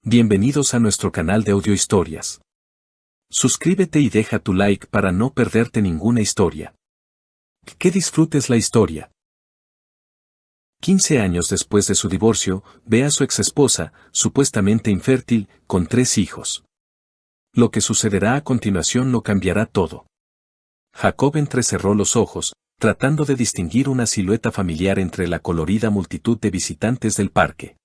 Bienvenidos a nuestro canal de audiohistorias. Suscríbete y deja tu like para no perderte ninguna historia. Que disfrutes la historia. 15 años después de su divorcio, ve a su exesposa, supuestamente infértil, con 3 hijos. Lo que sucederá a continuación lo cambiará todo. Jacob entrecerró los ojos, tratando de distinguir una silueta familiar entre la colorida multitud de visitantes del parque.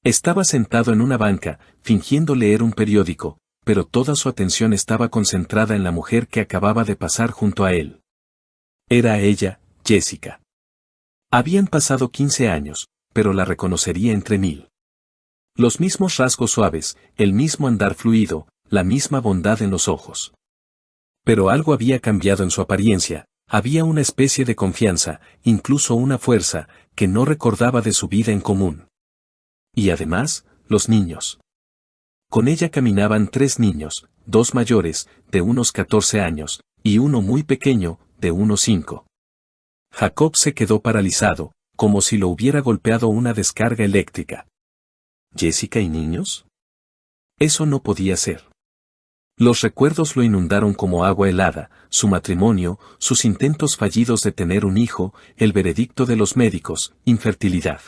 Estaba sentado en una banca, fingiendo leer un periódico, pero toda su atención estaba concentrada en la mujer que acababa de pasar junto a él. Era ella, Jessica. Habían pasado 15 años, pero la reconocería entre 1000. Los mismos rasgos suaves, el mismo andar fluido, la misma bondad en los ojos. Pero algo había cambiado en su apariencia, había una especie de confianza, incluso una fuerza, que no recordaba de su vida en común. Y además, los niños. Con ella caminaban 3 niños, 2 mayores, de unos 14 años, y uno muy pequeño, de unos 5. Jacob se quedó paralizado, como si lo hubiera golpeado una descarga eléctrica. ¿Jessica y niños? Eso no podía ser. Los recuerdos lo inundaron como agua helada, su matrimonio, sus intentos fallidos de tener un hijo, el veredicto de los médicos, infertilidad.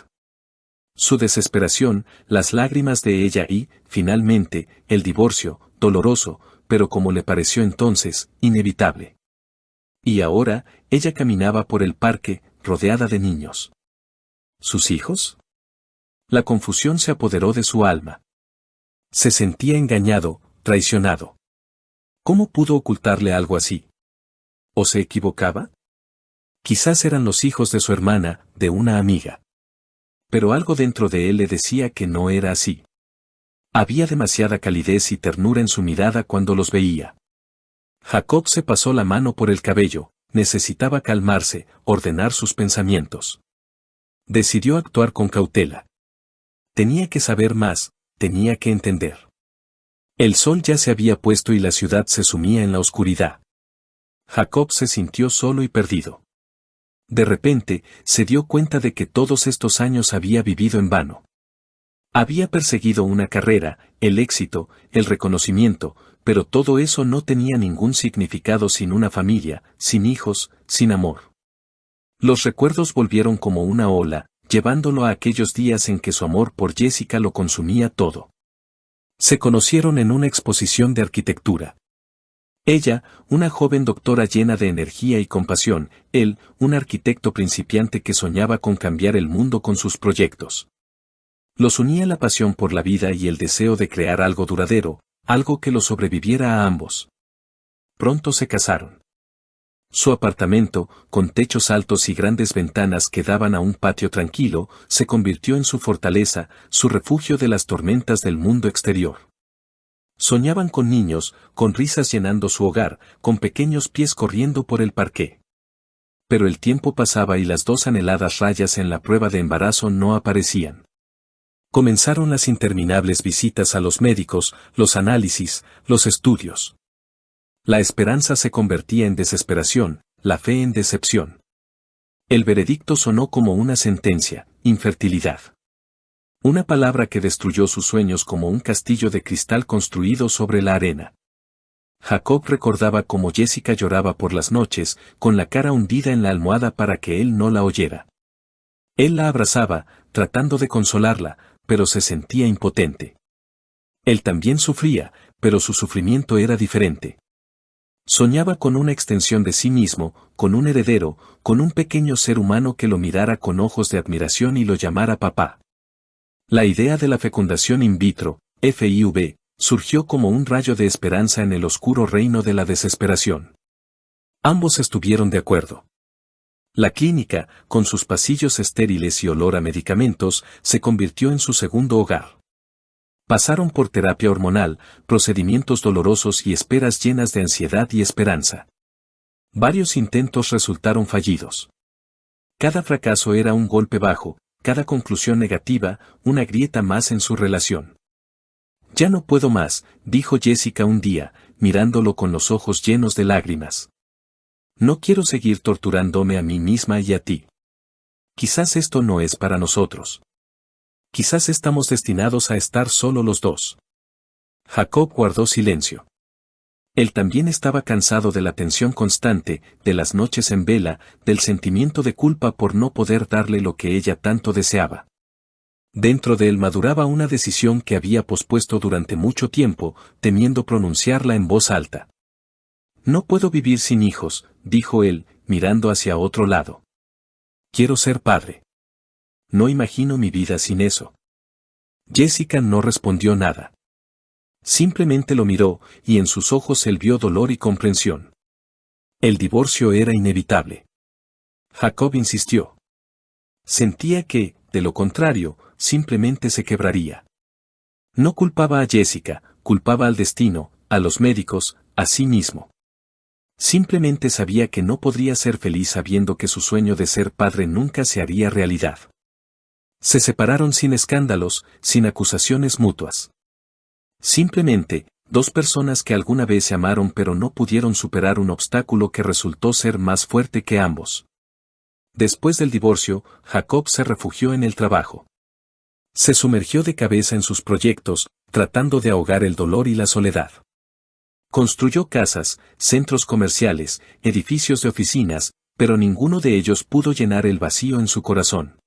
Su desesperación, las lágrimas de ella y, finalmente, el divorcio, doloroso, pero como le pareció entonces, inevitable. Y ahora, ella caminaba por el parque, rodeada de niños. ¿Sus hijos? La confusión se apoderó de su alma. Se sentía engañado, traicionado. ¿Cómo pudo ocultarle algo así? ¿O se equivocaba? Quizás eran los hijos de su hermana, de una amiga. Pero algo dentro de él le decía que no era así. Había demasiada calidez y ternura en su mirada cuando los veía. Jacob se pasó la mano por el cabello, necesitaba calmarse, ordenar sus pensamientos. Decidió actuar con cautela. Tenía que saber más, tenía que entender. El sol ya se había puesto y la ciudad se sumía en la oscuridad. Jacob se sintió solo y perdido. De repente, se dio cuenta de que todos estos años había vivido en vano. Había perseguido una carrera, el éxito, el reconocimiento, pero todo eso no tenía ningún significado sin una familia, sin hijos, sin amor. Los recuerdos volvieron como una ola, llevándolo a aquellos días en que su amor por Jessica lo consumía todo. Se conocieron en una exposición de arquitectura. Ella, una joven doctora llena de energía y compasión, él, un arquitecto principiante que soñaba con cambiar el mundo con sus proyectos. Los unía la pasión por la vida y el deseo de crear algo duradero, algo que lo sobreviviera a ambos. Pronto se casaron. Su apartamento, con techos altos y grandes ventanas que daban a un patio tranquilo, se convirtió en su fortaleza, su refugio de las tormentas del mundo exterior. Soñaban con niños, con risas llenando su hogar, con pequeños pies corriendo por el parqué. Pero el tiempo pasaba y las 2 anheladas rayas en la prueba de embarazo no aparecían. Comenzaron las interminables visitas a los médicos, los análisis, los estudios. La esperanza se convertía en desesperación, la fe en decepción. El veredicto sonó como una sentencia: infertilidad. Una palabra que destruyó sus sueños como un castillo de cristal construido sobre la arena. Jacob recordaba cómo Jessica lloraba por las noches, con la cara hundida en la almohada para que él no la oyera. Él la abrazaba, tratando de consolarla, pero se sentía impotente. Él también sufría, pero su sufrimiento era diferente. Soñaba con una extensión de sí mismo, con un heredero, con un pequeño ser humano que lo mirara con ojos de admiración y lo llamara papá. La idea de la fecundación in vitro, FIV, surgió como un rayo de esperanza en el oscuro reino de la desesperación. Ambos estuvieron de acuerdo. La clínica, con sus pasillos estériles y olor a medicamentos, se convirtió en su segundo hogar. Pasaron por terapia hormonal, procedimientos dolorosos y esperas llenas de ansiedad y esperanza. Varios intentos resultaron fallidos. Cada fracaso era un golpe bajo, cada conclusión negativa, una grieta más en su relación. Ya no puedo más, dijo Jessica un día, mirándolo con los ojos llenos de lágrimas. No quiero seguir torturándome a mí misma y a ti. Quizás esto no es para nosotros. Quizás estamos destinados a estar solo los dos. Jacob guardó silencio. Él también estaba cansado de la tensión constante, de las noches en vela, del sentimiento de culpa por no poder darle lo que ella tanto deseaba. Dentro de él maduraba una decisión que había pospuesto durante mucho tiempo, temiendo pronunciarla en voz alta. No puedo vivir sin hijos, dijo él, mirando hacia otro lado. Quiero ser padre. No imagino mi vida sin eso. Jessica no respondió nada. Simplemente lo miró, y en sus ojos él vio dolor y comprensión. El divorcio era inevitable. Jacob insistió. Sentía que, de lo contrario, simplemente se quebraría. No culpaba a Jessica, culpaba al destino, a los médicos, a sí mismo. Simplemente sabía que no podría ser feliz sabiendo que su sueño de ser padre nunca se haría realidad. Se separaron sin escándalos, sin acusaciones mutuas. Simplemente, dos personas que alguna vez se amaron pero no pudieron superar un obstáculo que resultó ser más fuerte que ambos. Después del divorcio, Jacob se refugió en el trabajo. Se sumergió de cabeza en sus proyectos, tratando de ahogar el dolor y la soledad. Construyó casas, centros comerciales, edificios de oficinas, pero ninguno de ellos pudo llenar el vacío en su corazón.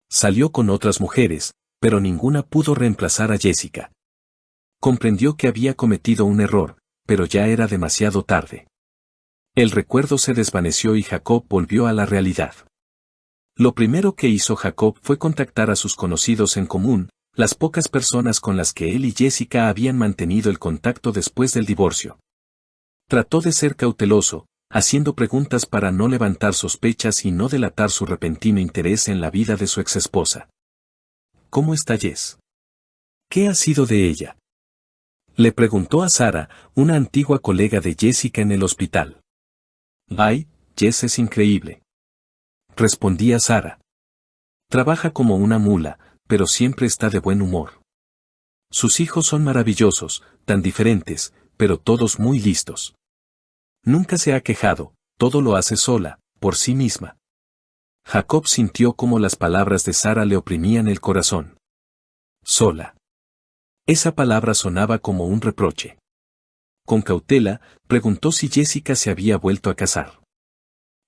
Salió con otras mujeres, pero ninguna pudo reemplazar a Jessica. Comprendió que había cometido un error, pero ya era demasiado tarde. El recuerdo se desvaneció y Jacob volvió a la realidad. Lo primero que hizo Jacob fue contactar a sus conocidos en común, las pocas personas con las que él y Jessica habían mantenido el contacto después del divorcio. Trató de ser cauteloso, haciendo preguntas para no levantar sospechas y no delatar su repentino interés en la vida de su exesposa. ¿Cómo está Jess? ¿Qué ha sido de ella? Le preguntó a Sara, una antigua colega de Jessica en el hospital. Ay, Jess es increíble. Respondía Sara. Trabaja como una mula, pero siempre está de buen humor. Sus hijos son maravillosos, tan diferentes, pero todos muy listos. Nunca se ha quejado, todo lo hace sola, por sí misma. Jacob sintió cómo las palabras de Sara le oprimían el corazón. Sola. Esa palabra sonaba como un reproche. Con cautela, preguntó si Jessica se había vuelto a casar.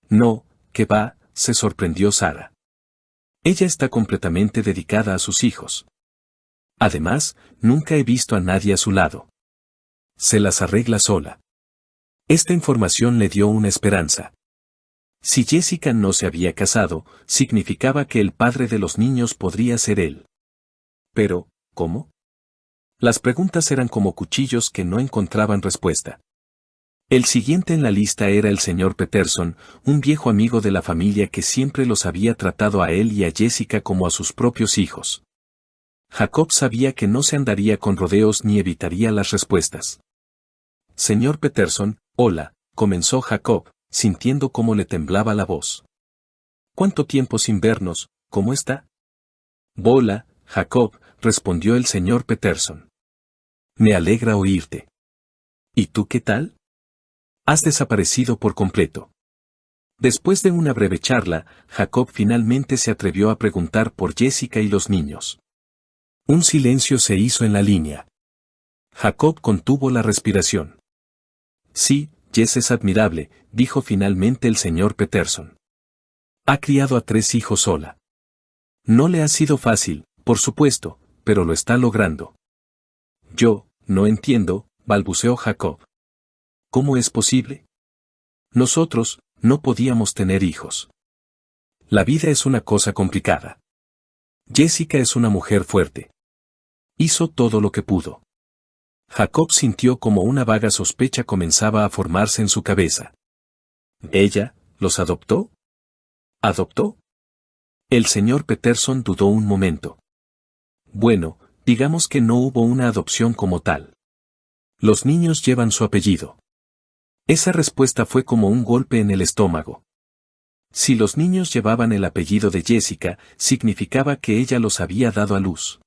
No, ¿qué va?, se sorprendió Sara. Ella está completamente dedicada a sus hijos. Además, nunca he visto a nadie a su lado. Se las arregla sola. Esta información le dio una esperanza. Si Jessica no se había casado, significaba que el padre de los niños podría ser él. Pero, ¿cómo? Las preguntas eran como cuchillos que no encontraban respuesta. El siguiente en la lista era el señor Peterson, un viejo amigo de la familia que siempre los había tratado a él y a Jessica como a sus propios hijos. Jacob sabía que no se andaría con rodeos ni evitaría las respuestas. Señor Peterson, hola, comenzó Jacob, sintiendo cómo le temblaba la voz. ¿Cuánto tiempo sin vernos? ¿Cómo está? Hola, Jacob, respondió el señor Peterson. Me alegra oírte. ¿Y tú qué tal? Has desaparecido por completo. Después de una breve charla, Jacob finalmente se atrevió a preguntar por Jessica y los niños. Un silencio se hizo en la línea. Jacob contuvo la respiración. Sí, Jess es admirable, dijo finalmente el señor Peterson. Ha criado a 3 hijos sola. No le ha sido fácil, por supuesto, pero lo está logrando. Yo, no entiendo, balbuceó Jacob. ¿Cómo es posible? Nosotros, no podíamos tener hijos. La vida es una cosa complicada. Jessica es una mujer fuerte. Hizo todo lo que pudo. Jacob sintió como una vaga sospecha comenzaba a formarse en su cabeza. ¿Ella, los adoptó? ¿Adoptó? El señor Peterson dudó un momento. Bueno, digamos que no hubo una adopción como tal. Los niños llevan su apellido. Esa respuesta fue como un golpe en el estómago. Si los niños llevaban el apellido de Jessica, significaba que ella los había dado a luz.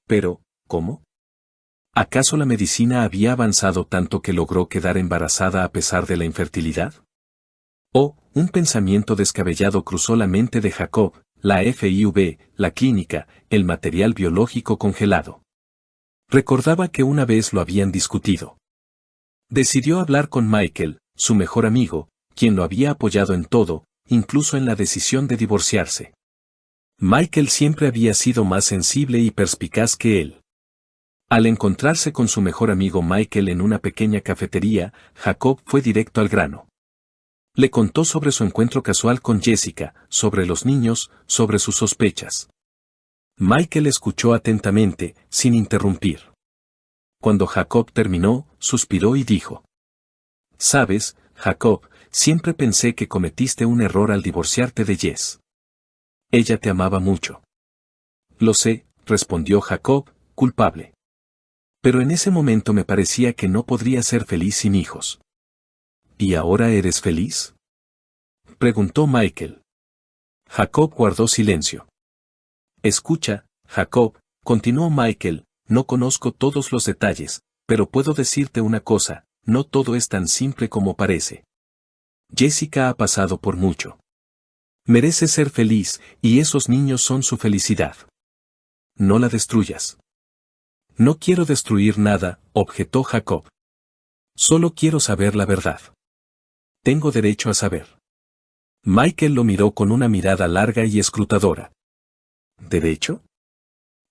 Pero, ¿cómo? ¿Acaso la medicina había avanzado tanto que logró quedar embarazada a pesar de la infertilidad? Oh, un pensamiento descabellado cruzó la mente de Jacob, la FIV, la clínica, el material biológico congelado. Recordaba que una vez lo habían discutido. Decidió hablar con Michael, su mejor amigo, quien lo había apoyado en todo, incluso en la decisión de divorciarse. Michael siempre había sido más sensible y perspicaz que él. Al encontrarse con su mejor amigo Michael en una pequeña cafetería, Jacob fue directo al grano. Le contó sobre su encuentro casual con Jessica, sobre los niños, sobre sus sospechas. Michael escuchó atentamente, sin interrumpir. Cuando Jacob terminó, suspiró y dijo: «Sabes, Jacob, siempre pensé que cometiste un error al divorciarte de Jess. Ella te amaba mucho». «Lo sé», respondió Jacob, culpable. «Pero en ese momento me parecía que no podría ser feliz sin hijos». «¿Y ahora eres feliz?», preguntó Michael. Jacob guardó silencio. «Escucha, Jacob», continuó Michael, «no conozco todos los detalles, pero puedo decirte una cosa, no todo es tan simple como parece. Jessica ha pasado por mucho. Merece ser feliz, y esos niños son su felicidad. No la destruyas». «No quiero destruir nada», objetó Jacob. «Solo quiero saber la verdad. Tengo derecho a saber». Michael lo miró con una mirada larga y escrutadora. ¿Derecho?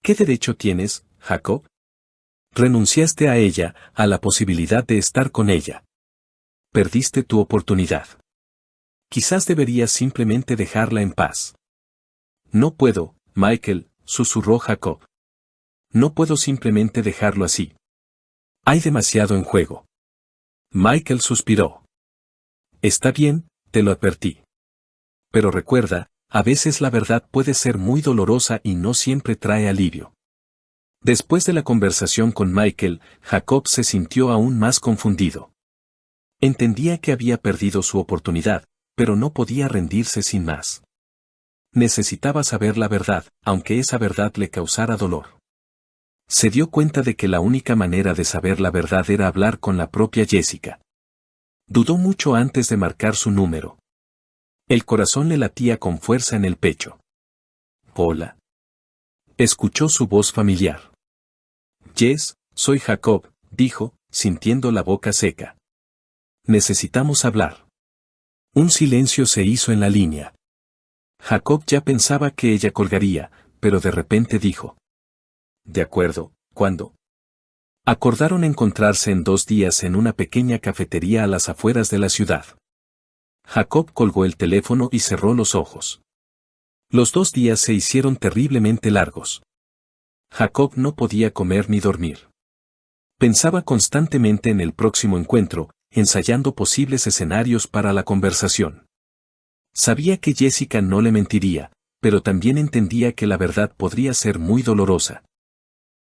¿Qué derecho tienes, Jacob? Renunciaste a ella, a la posibilidad de estar con ella. Perdiste tu oportunidad. Quizás deberías simplemente dejarla en paz. No puedo, Michael, susurró Jacob. No puedo simplemente dejarlo así. Hay demasiado en juego. Michael suspiró. Está bien, te lo advertí. Pero recuerda, a veces la verdad puede ser muy dolorosa y no siempre trae alivio. Después de la conversación con Michael, Jacob se sintió aún más confundido. Entendía que había perdido su oportunidad, pero no podía rendirse sin más. Necesitaba saber la verdad, aunque esa verdad le causara dolor. Se dio cuenta de que la única manera de saber la verdad era hablar con la propia Jessica. Dudó mucho antes de marcar su número. El corazón le latía con fuerza en el pecho. «Hola». Escuchó su voz familiar. «Jess, soy Jacob», dijo, sintiendo la boca seca. «Necesitamos hablar». Un silencio se hizo en la línea. Jacob ya pensaba que ella colgaría, pero de repente dijo: «De acuerdo, ¿cuándo?». Acordaron encontrarse en 2 días en una pequeña cafetería a las afueras de la ciudad. Jacob colgó el teléfono y cerró los ojos. Los 2 días se hicieron terriblemente largos. Jacob no podía comer ni dormir. Pensaba constantemente en el próximo encuentro, ensayando posibles escenarios para la conversación. Sabía que Jessica no le mentiría, pero también entendía que la verdad podría ser muy dolorosa.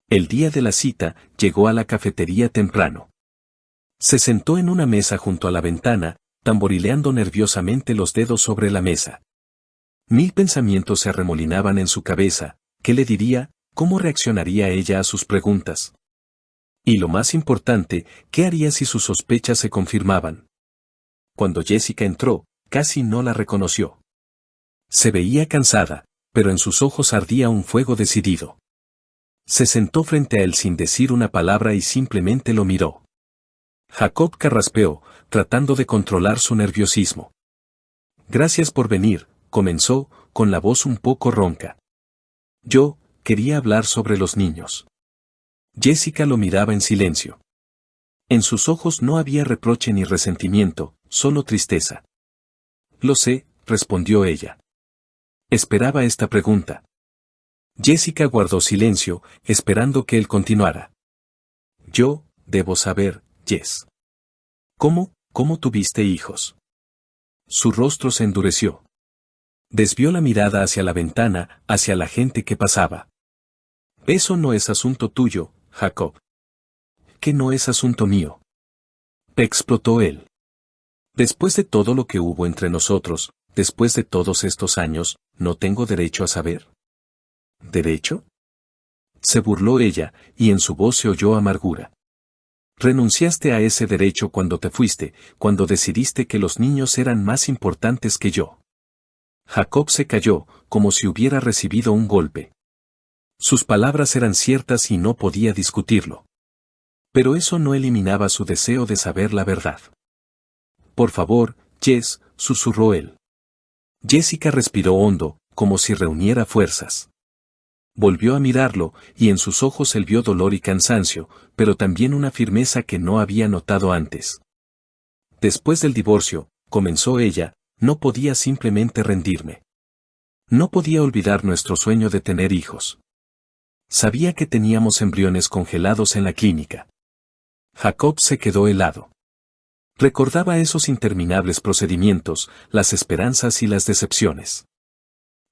El día de la cita, llegó a la cafetería temprano. Se sentó en una mesa junto a la ventana, tamborileando nerviosamente los dedos sobre la mesa. 1000 pensamientos se arremolinaban en su cabeza. ¿Qué le diría? ¿Cómo reaccionaría ella a sus preguntas? Y lo más importante, ¿qué haría si sus sospechas se confirmaban? Cuando Jessica entró, casi no la reconoció. Se veía cansada, pero en sus ojos ardía un fuego decidido. Se sentó frente a él sin decir una palabra y simplemente lo miró. Jacob carraspeó, tratando de controlar su nerviosismo. «Gracias por venir», comenzó, con la voz un poco ronca. «Yo quería hablar sobre los niños». Jessica lo miraba en silencio. En sus ojos no había reproche ni resentimiento, solo tristeza. «Lo sé», respondió ella. Esperaba esta pregunta. Jessica guardó silencio, esperando que él continuara. «Yo, debo saber, Jess. ¿Cómo tuviste hijos?». Su rostro se endureció. Desvió la mirada hacia la ventana, hacia la gente que pasaba. «Eso no es asunto tuyo, Jacob». «¿Qué no es asunto mío?», explotó él. «Después de todo lo que hubo entre nosotros, después de todos estos años, ¿no tengo derecho a saber?». «¿Derecho?», se burló ella, y en su voz se oyó amargura. «Renunciaste a ese derecho cuando te fuiste, cuando decidiste que los niños eran más importantes que yo». Jacob se calló, como si hubiera recibido un golpe. Sus palabras eran ciertas y no podía discutirlo. Pero eso no eliminaba su deseo de saber la verdad. Por favor, Jess, susurró él. Jessica respiró hondo, como si reuniera fuerzas. Volvió a mirarlo, y en sus ojos él vio dolor y cansancio, pero también una firmeza que no había notado antes. Después del divorcio, comenzó ella, no podía simplemente rendirme. No podía olvidar nuestro sueño de tener hijos. Sabía que teníamos embriones congelados en la clínica. Jacob se quedó helado. Recordaba esos interminables procedimientos, las esperanzas y las decepciones.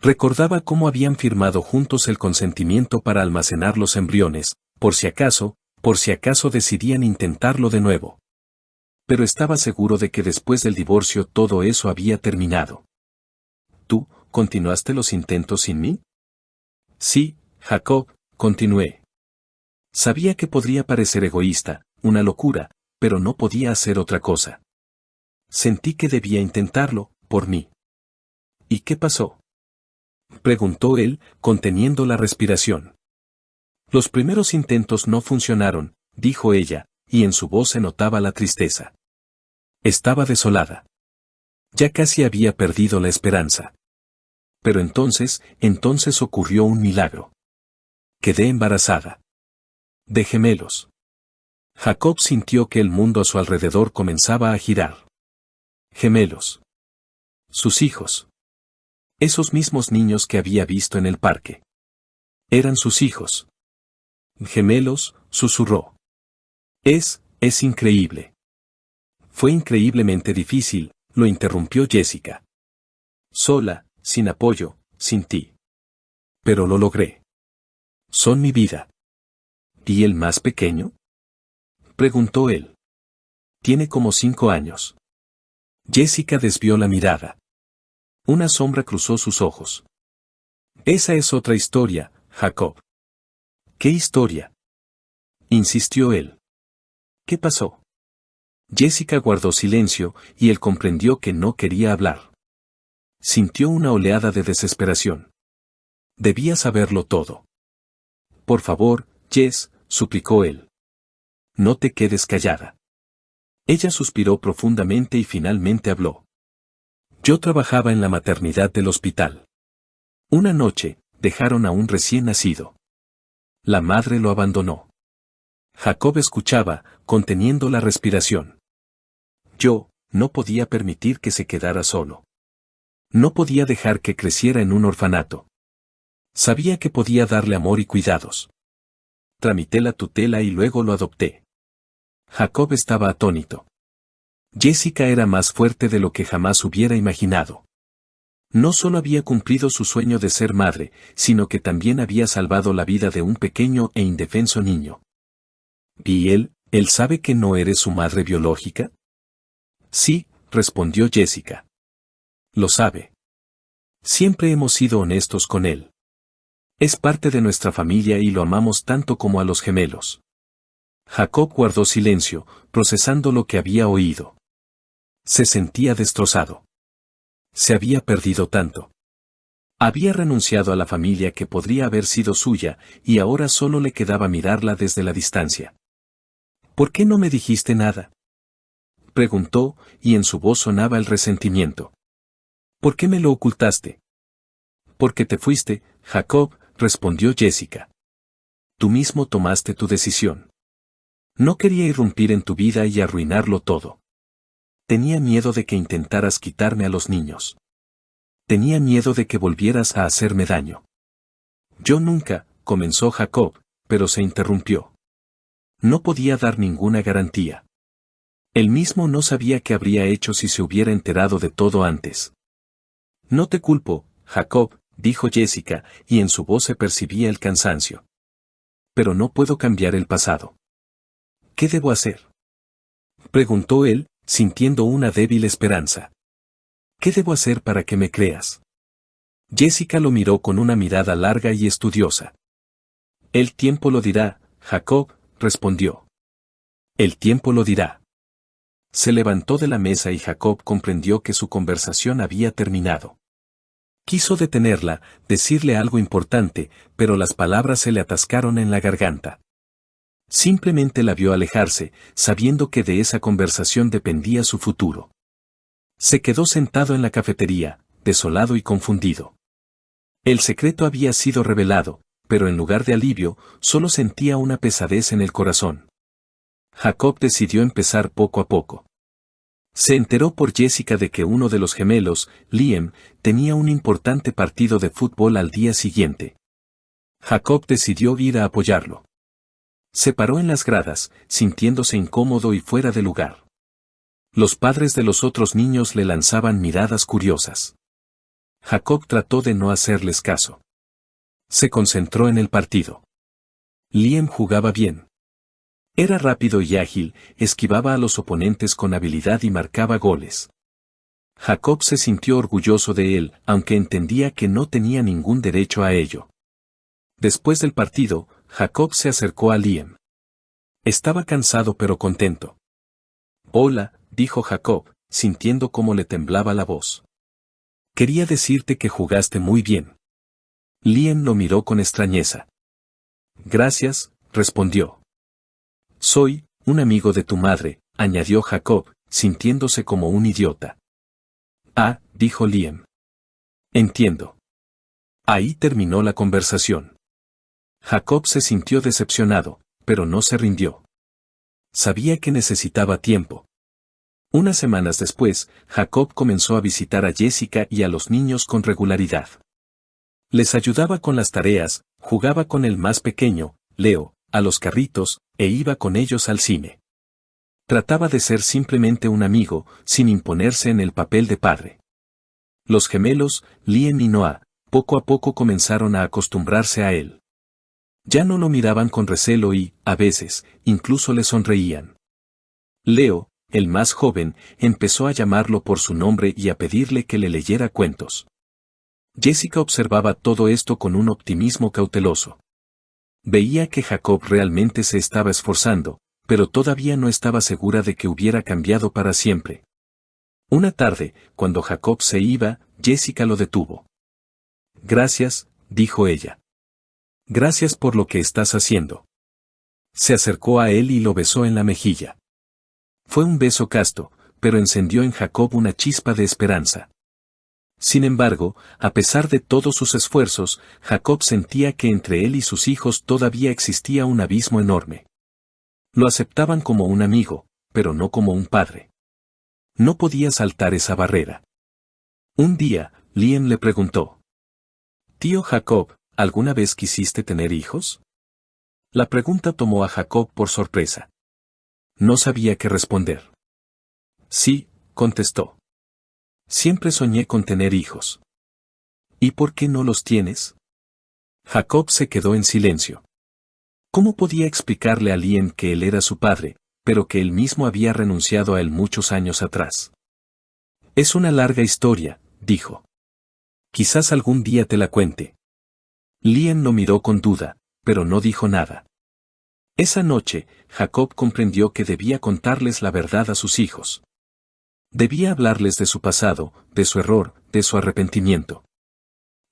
Recordaba cómo habían firmado juntos el consentimiento para almacenar los embriones, por si acaso decidían intentarlo de nuevo. Pero estaba seguro de que después del divorcio todo eso había terminado. ¿Tú, continuaste los intentos sin mí? Sí, Jacob, continué. Sabía que podría parecer egoísta, una locura, pero no podía hacer otra cosa. Sentí que debía intentarlo, por mí. ¿Y qué pasó?, preguntó él, conteniendo la respiración. Los primeros intentos no funcionaron, dijo ella, y en su voz se notaba la tristeza. Estaba desolada. Ya casi había perdido la esperanza. Pero entonces ocurrió un milagro. Quedé embarazada. De gemelos. Jacob sintió que el mundo a su alrededor comenzaba a girar. Gemelos. Sus hijos. Esos mismos niños que había visto en el parque. Eran sus hijos. Gemelos, susurró. Es increíble. Fue increíblemente difícil, lo interrumpió Jessica. Sola, sin apoyo, sin ti. Pero lo logré. Son mi vida. ¿Y el más pequeño?, preguntó él. Tiene como 5 años. Jessica desvió la mirada. Una sombra cruzó sus ojos. Esa es otra historia, Jacob. ¿Qué historia?, insistió él. ¿Qué pasó? Jessica guardó silencio, y él comprendió que no quería hablar. Sintió una oleada de desesperación. Debía saberlo todo. Por favor, Jess, suplicó él. No te quedes callada. Ella suspiró profundamente y finalmente habló. Yo trabajaba en la maternidad del hospital. Una noche, dejaron a un recién nacido. La madre lo abandonó. Jacob escuchaba, conteniendo la respiración. Yo, no podía permitir que se quedara solo. No podía dejar que creciera en un orfanato. Sabía que podía darle amor y cuidados. Tramité la tutela y luego lo adopté. Jacob estaba atónito. Jessica era más fuerte de lo que jamás hubiera imaginado. No solo había cumplido su sueño de ser madre, sino que también había salvado la vida de un pequeño e indefenso niño. ¿Y él sabe que no eres su madre biológica? Sí, respondió Jessica. Lo sabe. Siempre hemos sido honestos con él. Es parte de nuestra familia y lo amamos tanto como a los gemelos. Jacob guardó silencio, procesando lo que había oído. Se sentía destrozado. Se había perdido tanto. Había renunciado a la familia que podría haber sido suya, y ahora solo le quedaba mirarla desde la distancia. ¿Por qué no me dijiste nada?, preguntó, y en su voz sonaba el resentimiento. ¿Por qué me lo ocultaste? Porque te fuiste, Jacob, respondió Jessica. Tú mismo tomaste tu decisión. No quería irrumpir en tu vida y arruinarlo todo. Tenía miedo de que intentaras quitarme a los niños. Tenía miedo de que volvieras a hacerme daño. Yo nunca, comenzó Jacob, pero se interrumpió. No podía dar ninguna garantía. Él mismo no sabía qué habría hecho si se hubiera enterado de todo antes. No te culpo, Jacob, dijo Jessica, y en su voz se percibía el cansancio. Pero no puedo cambiar el pasado. ¿Qué debo hacer?, preguntó él, sintiendo una débil esperanza. ¿Qué debo hacer para que me creas? Jessica lo miró con una mirada larga y estudiosa. El tiempo lo dirá, Jacob, respondió. El tiempo lo dirá. Se levantó de la mesa y Jacob comprendió que su conversación había terminado. Quiso detenerla, decirle algo importante, pero las palabras se le atascaron en la garganta. Simplemente la vio alejarse, sabiendo que de esa conversación dependía su futuro. Se quedó sentado en la cafetería, desolado y confundido. El secreto había sido revelado, pero en lugar de alivio, solo sentía una pesadez en el corazón. Jacob decidió empezar poco a poco. Se enteró por Jessica de que uno de los gemelos, Liam, tenía un importante partido de fútbol al día siguiente. Jacob decidió ir a apoyarlo. Se paró en las gradas, sintiéndose incómodo y fuera de lugar. Los padres de los otros niños le lanzaban miradas curiosas. Jacob trató de no hacerles caso. Se concentró en el partido. Liam jugaba bien. Era rápido y ágil, esquivaba a los oponentes con habilidad y marcaba goles. Jacob se sintió orgulloso de él, aunque entendía que no tenía ningún derecho a ello. Después del partido, Jacob se acercó a Liam. Estaba cansado pero contento. «Hola», dijo Jacob, sintiendo cómo le temblaba la voz. «Quería decirte que jugaste muy bien». Liam lo miró con extrañeza. «Gracias», respondió. «Soy un amigo de tu madre», añadió Jacob, sintiéndose como un idiota. «Ah», dijo Liam. «Entiendo». Ahí terminó la conversación. Jacob se sintió decepcionado, pero no se rindió. Sabía que necesitaba tiempo. Unas semanas después, Jacob comenzó a visitar a Jessica y a los niños con regularidad. Les ayudaba con las tareas, jugaba con el más pequeño, Leo, a los carritos, e iba con ellos al cine. Trataba de ser simplemente un amigo, sin imponerse en el papel de padre. Los gemelos, Liam y Noah, poco a poco comenzaron a acostumbrarse a él. Ya no lo miraban con recelo y, a veces, incluso le sonreían. Leo, el más joven, empezó a llamarlo por su nombre y a pedirle que le leyera cuentos. Jessica observaba todo esto con un optimismo cauteloso. Veía que Jacob realmente se estaba esforzando, pero todavía no estaba segura de que hubiera cambiado para siempre. Una tarde, cuando Jacob se iba, Jessica lo detuvo. «Gracias», dijo ella. «Gracias por lo que estás haciendo». Se acercó a él y lo besó en la mejilla. Fue un beso casto, pero encendió en Jacob una chispa de esperanza. Sin embargo, a pesar de todos sus esfuerzos, Jacob sentía que entre él y sus hijos todavía existía un abismo enorme. Lo aceptaban como un amigo, pero no como un padre. No podía saltar esa barrera. Un día, Liam le preguntó: «Tío Jacob, ¿alguna vez quisiste tener hijos?». La pregunta tomó a Jacob por sorpresa. No sabía qué responder. «Sí», contestó. «Siempre soñé con tener hijos». «¿Y por qué no los tienes?». Jacob se quedó en silencio. ¿Cómo podía explicarle a Liam que él era su padre, pero que él mismo había renunciado a él muchos años atrás? «Es una larga historia», dijo. «Quizás algún día te la cuente». Liam lo miró con duda, pero no dijo nada. Esa noche, Jacob comprendió que debía contarles la verdad a sus hijos. Debía hablarles de su pasado, de su error, de su arrepentimiento.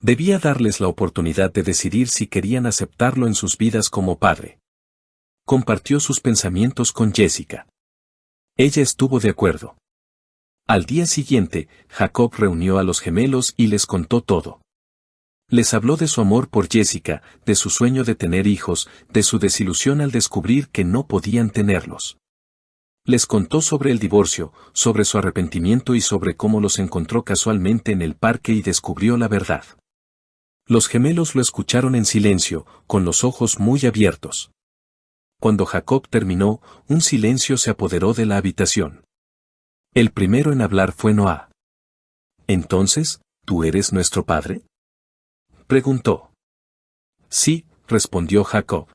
Debía darles la oportunidad de decidir si querían aceptarlo en sus vidas como padre. Compartió sus pensamientos con Jessica. Ella estuvo de acuerdo. Al día siguiente, Jacob reunió a los gemelos y les contó todo. Les habló de su amor por Jessica, de su sueño de tener hijos, de su desilusión al descubrir que no podían tenerlos. Les contó sobre el divorcio, sobre su arrepentimiento y sobre cómo los encontró casualmente en el parque y descubrió la verdad. Los gemelos lo escucharon en silencio, con los ojos muy abiertos. Cuando Jacob terminó, un silencio se apoderó de la habitación. El primero en hablar fue Noah. «¿Entonces, tú eres nuestro padre?», preguntó. «Sí», respondió Jacob.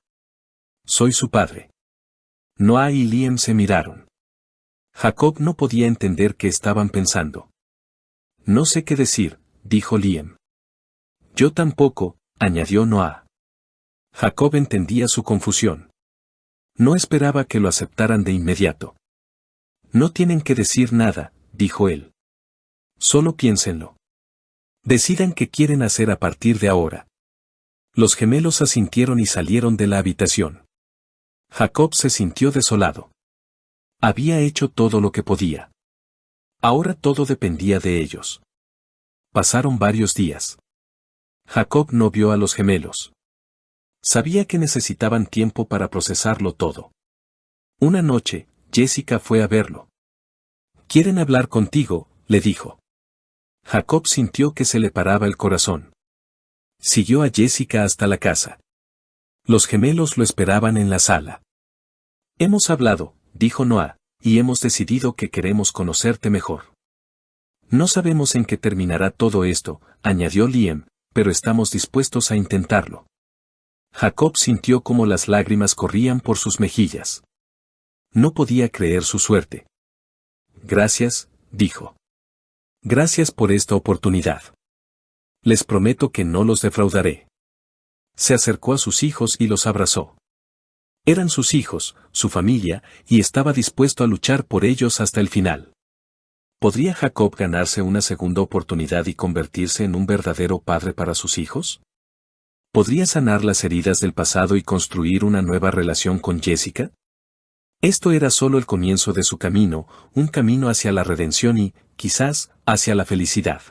«Soy su padre». Noah y Liam se miraron. Jacob no podía entender qué estaban pensando. «No sé qué decir», dijo Liam. «Yo tampoco», añadió Noah. Jacob entendía su confusión. No esperaba que lo aceptaran de inmediato. «No tienen que decir nada», dijo él. «Solo piénsenlo». Decidan qué quieren hacer a partir de ahora. Los gemelos asintieron y salieron de la habitación. Jacob se sintió desolado. Había hecho todo lo que podía. Ahora todo dependía de ellos. Pasaron varios días. Jacob no vio a los gemelos. Sabía que necesitaban tiempo para procesarlo todo. Una noche, Jessica fue a verlo. «Quieren hablar contigo», le dijo. Jacob sintió que se le paraba el corazón. Siguió a Jessica hasta la casa. Los gemelos lo esperaban en la sala. «Hemos hablado», dijo Noah, «y hemos decidido que queremos conocerte mejor». «No sabemos en qué terminará todo esto», añadió Liam, «pero estamos dispuestos a intentarlo». Jacob sintió como las lágrimas corrían por sus mejillas. No podía creer su suerte. «Gracias», dijo. «Gracias por esta oportunidad. Les prometo que no los defraudaré». Se acercó a sus hijos y los abrazó. Eran sus hijos, su familia, y estaba dispuesto a luchar por ellos hasta el final. ¿Podría Jacob ganarse una segunda oportunidad y convertirse en un verdadero padre para sus hijos? ¿Podría sanar las heridas del pasado y construir una nueva relación con Jessica? Esto era solo el comienzo de su camino, un camino hacia la redención y, quizás, hacia la felicidad.